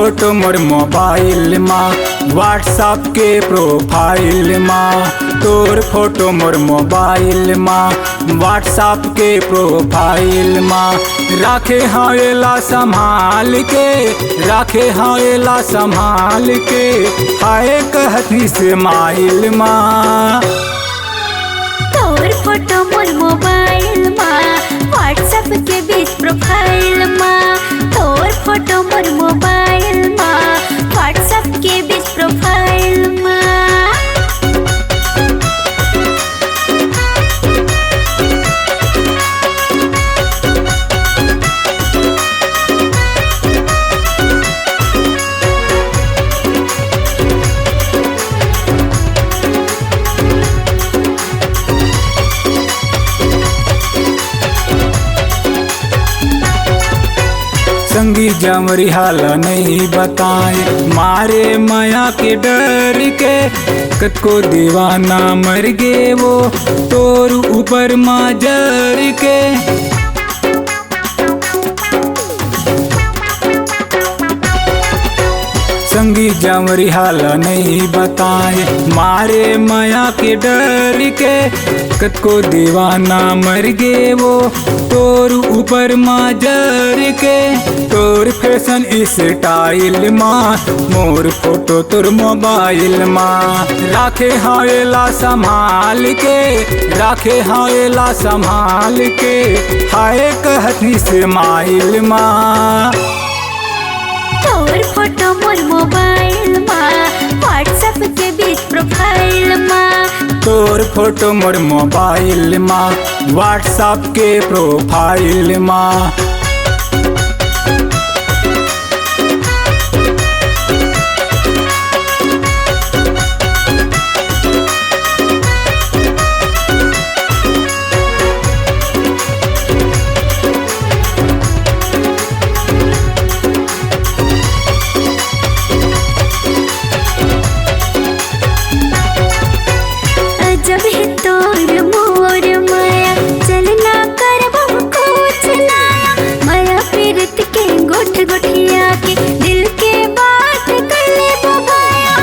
Photo मोर mobile माँ WhatsApp के profile माँ। तोर फोटो मोर मोबाइल माँ व्हाट्सएप के प्रोफाइल माँ। राखे हाँ एला संभाल के, राखे हाँ एला संभाल के, हाय कहती से माइल माँ। तोर फोटो मोर मोबाइल माँ व्हाट्सएप के बीच प्रोफाइल माँ। तोर फोटो मोर मोबाइल माँ व्हाट्सएप के बीच प्रोफाइल माँ। संगी जमरी हाल नहीं बताए मारे माया के डर के। कतको दीवाना मर गे वो तोर ऊपर माजर के। संगी जमरी हाल नहीं बताए मारे माया के डर के। कतको दीवाना मर गे वो तोर ऊपर माजर के। तोर फैशन स्टाइल माँ मोर फोटो तोर मोबाइल माँ। राखे हाँ एला संभाल के, राखे हाँ एला संभाल के, हाय कहती से माइल माँ। तोर फोटो मोर मोबाइल माँ व्हाट्सएप के बीच प्रोफाइल माँ। तोर फोटो मोर मोबाइल माँ व्हाट्सएप के प्रोफाइल माँ। जब ही तोर मोर माया चलना कर बहु कुछ नया। माया पीरत के गोठ गोठिया के दिल के बात कर ले बबाया।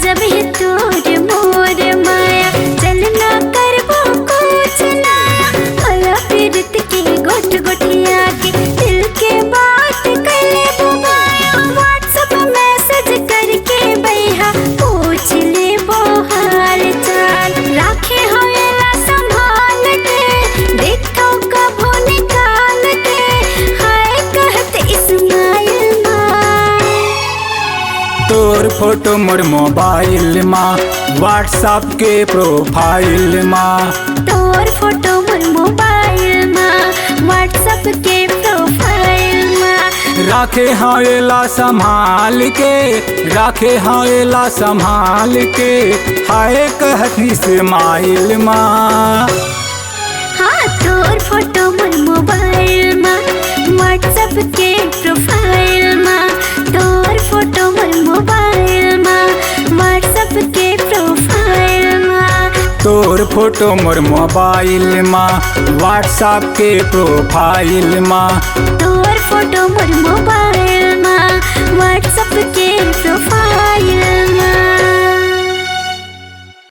जब ही तोर मोर माया चलना कर बहु कुछ नया। माया पीरत के गोठ गोठिया के दिल के बात कर ले बबाया। व्हाट्सएप मैसेज करके भैया पूछ ले वो हाल चाल। राखे हो एला संभाल के, देखो कभो निकाल के, हाय कहते इस्माइल माँ। तोर फोटो मोर मोबाइल माँ व्हाट्सएप के प्रोफाइल माँ। तोर फोटो मोर मोबाइल माँ व्हाट्सएप के प्रोफाइल माँ। राखे हाँ एला संभाल के, राखे हाँ एला संभाल के, हाय कहती से माइल माँ। हाँ तोर फोटो मोर मोबाइल माँ व्हाट्सएप के प्रोफाइल माँ। तोर फोटो मोर मोबाइल माँ व्हाट्सएप के प्रोफाइल माँ। तोर फोटो मोर मोबाइल माँ व्हाट्सएप के प्रोफाइल माँ। तोर फोटो मोर मोबाइल